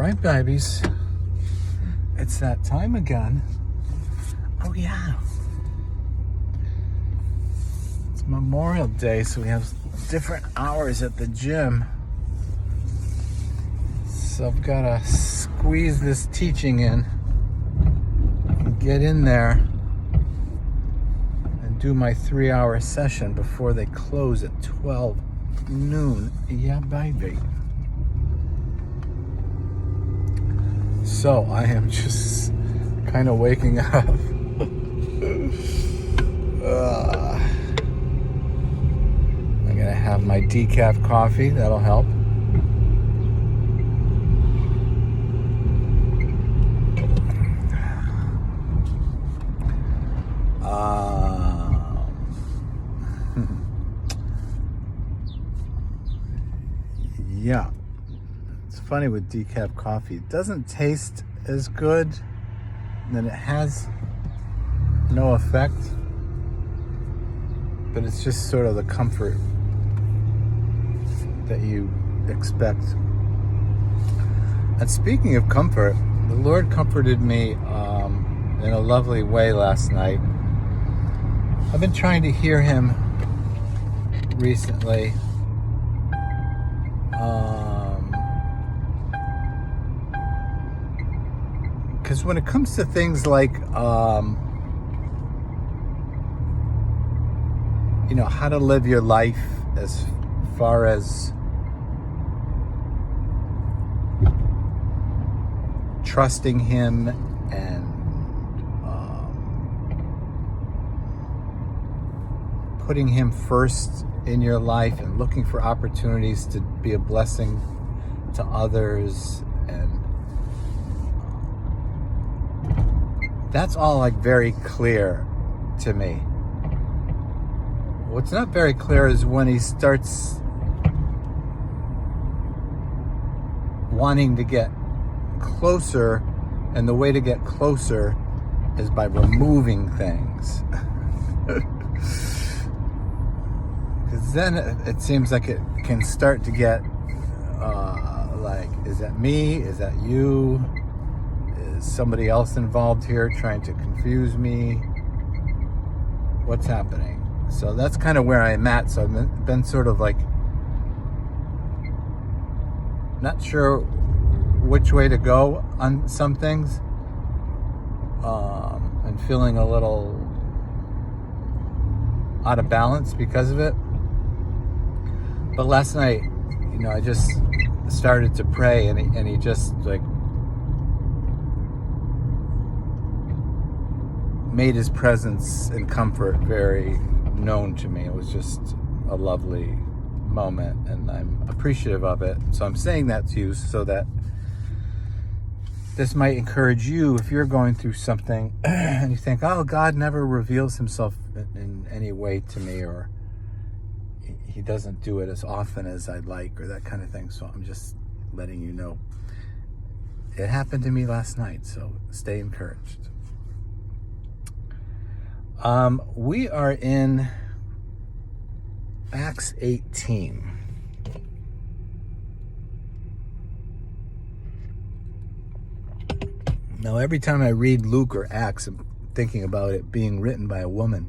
right, babies. It's that time again. Oh, yeah. It's Memorial Day, so we have different hours at the gym. So I've got to squeeze this teaching in and get in there and do my 3-hour session before they close at 12 noon. Yeah, baby. So I am just kind of waking up. I'm gonna have my decaf coffee. That'll help. Yeah. It's funny with decaf coffee. It doesn't taste as good, and it has no effect, but it's just sort of the comfort that you expect. And speaking of comfort, the Lord comforted me in a lovely way last night. I've been trying to hear Him recently. Because when it comes to things like, how to live your life as far as trusting Him and putting Him first in your life and looking for opportunities to be a blessing to others, and that's all like very clear to me. What's not very clear is when He starts wanting to get closer, and the way to get closer is by removing things. Because then it seems like it can start to get like, is that me? Is that you? Is somebody else involved here trying to confuse me? What's happening? So that's kind of where I'm at. So I've been sort of like not sure which way to go on some things, and feeling a little out of balance because of it. But last night, I just started to pray, and he just like made His presence and comfort very known to me. It was just a lovely moment, and I'm appreciative of it. So I'm saying that to you so that this might encourage you if you're going through something and you think, oh, God never reveals Himself in any way to me, or He doesn't do it as often as I'd like, or that kind of thing. So I'm just letting you know it happened to me last night, so stay encouraged. We are in Acts 18. Now, every time I read Luke or Acts, I'm thinking about it being written by a woman,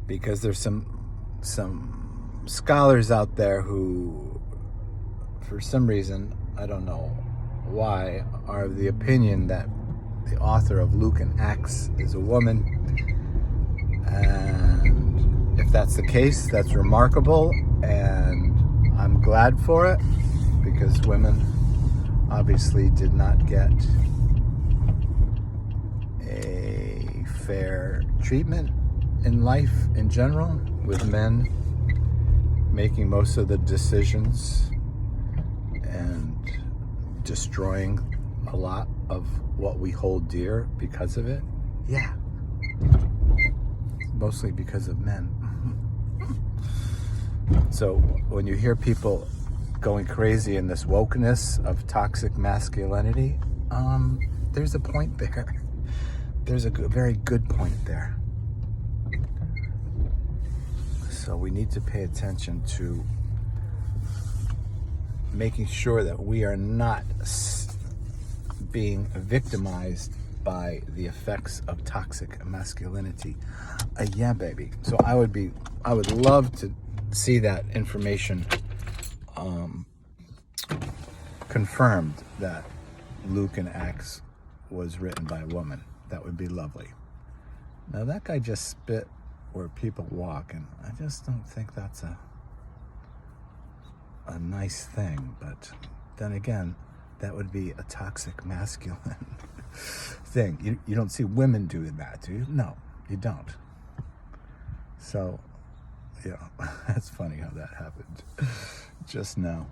because there's some scholars out there who, for some reason, I don't know why, are of the opinion that the author of Luke and Acts is a woman. And if that's the case, that's remarkable, and I'm glad for it, because women obviously did not get a fair treatment in life in general, with men making most of the decisions and destroying a lot of what we hold dear because of it. Yeah. Mostly because of men. So when you hear people going crazy in this wokeness of toxic masculinity, there's a point there. There's a very good point there. So we need to pay attention to making sure that we are not being victimized by the effects of toxic masculinity. Yeah, baby. So I would love to see that information confirmed, that Luke and Acts was written by a woman. That would be lovely. Now that guy just spit where people walk, and I just don't think that's a nice thing. But then again, that would be a toxic masculine thing. You don't see women doing that, do you? No, you don't. So, yeah, that's funny how that happened just now.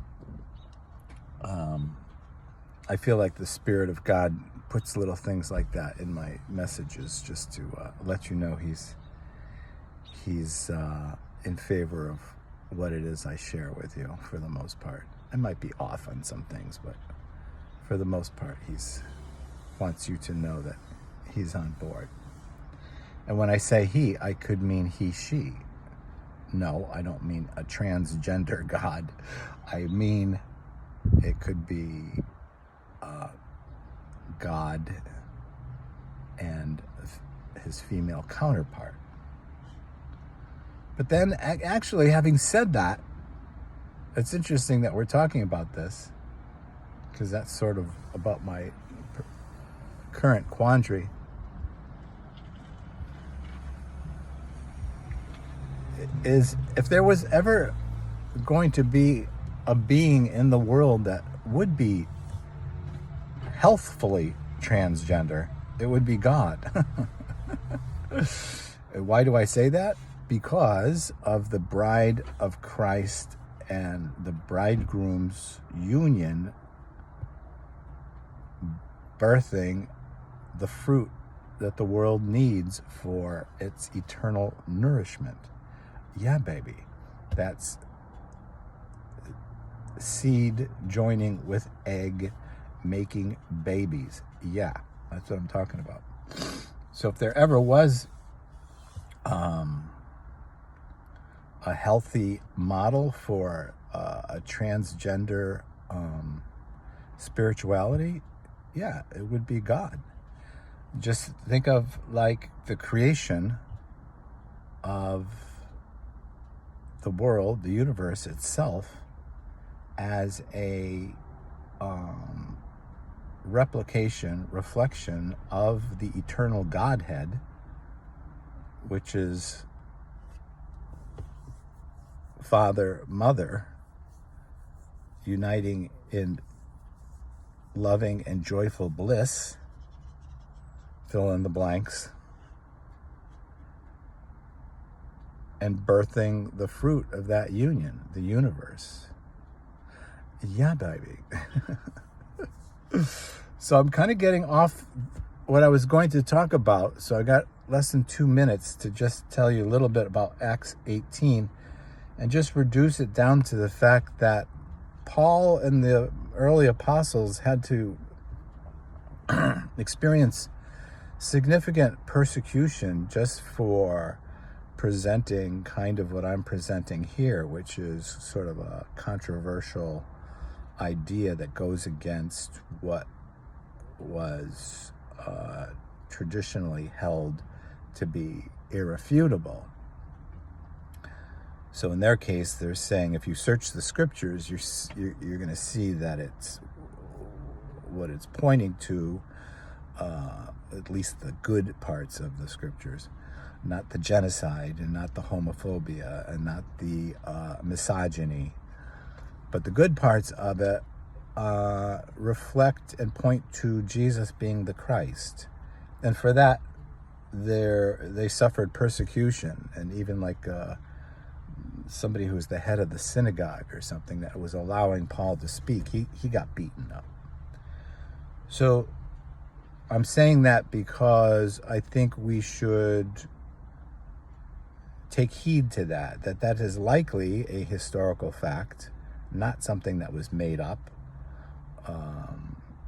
I feel like the Spirit of God puts little things like that in my messages, just to let you know he's in favor of what it is I share with you. For the most part, I might be off on some things, but for the most part, he's wants you to know that he's on board. And when I say he, I could mean he, she. No, I don't mean a transgender God. I mean, it could be God and his female counterpart. But then, actually, having said that, it's interesting that we're talking about this, because that's sort of about my current quandary. Is if there was ever going to be a being in the world that would be healthfully transgender, it would be God. Why do I say that? Because of the bride of Christ and the bridegroom's union birthing the fruit that the world needs for its eternal nourishment. Yeah, baby. That's seed joining with egg, making babies. Yeah, that's what I'm talking about. So if there ever was a healthy model for a transgender spirituality, yeah, it would be God. Just think of like the creation of the world, the universe itself, as a reflection of the eternal Godhead, which is Father, Mother, uniting in loving and joyful bliss, fill in the blanks, and birthing the fruit of that union, the universe. Yeah, baby. So I'm kind of getting off what I was going to talk about. So I got less than 2 minutes to just tell you a little bit about Acts 18 and just reduce it down to the fact that Paul and the early apostles had to experience significant persecution just for presenting kind of what I'm presenting here, which is sort of a controversial idea that goes against what was traditionally held to be irrefutable. So in their case, they're saying if you search the scriptures, you're going to see that it's what it's pointing to, at least the good parts of the scriptures, not the genocide and not the homophobia and not the misogyny, but the good parts of it reflect and point to Jesus being the Christ. And for that, they suffered persecution, and even like somebody who was the head of the synagogue or something that was allowing Paul to speak, he got beaten up. So I'm saying that because I think we should take heed to that is likely a historical fact, not something that was made up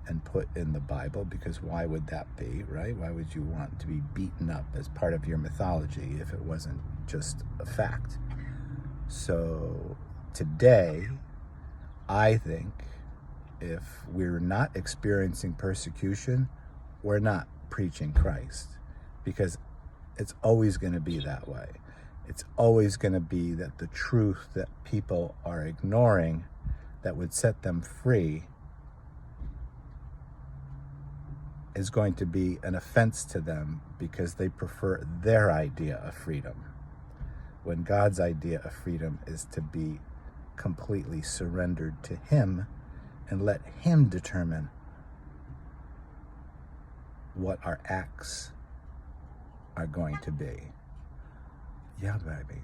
and put in the Bible, because why would that be, right? Why would you want to be beaten up as part of your mythology if it wasn't just a fact? So today, I think if we're not experiencing persecution, we're not preaching Christ, because it's always going to be that way. It's always going to be that the truth that people are ignoring that would set them free is going to be an offense to them because they prefer their idea of freedom, when God's idea of freedom is to be completely surrendered to Him and let Him determine what our acts are going to be. Yeah, baby.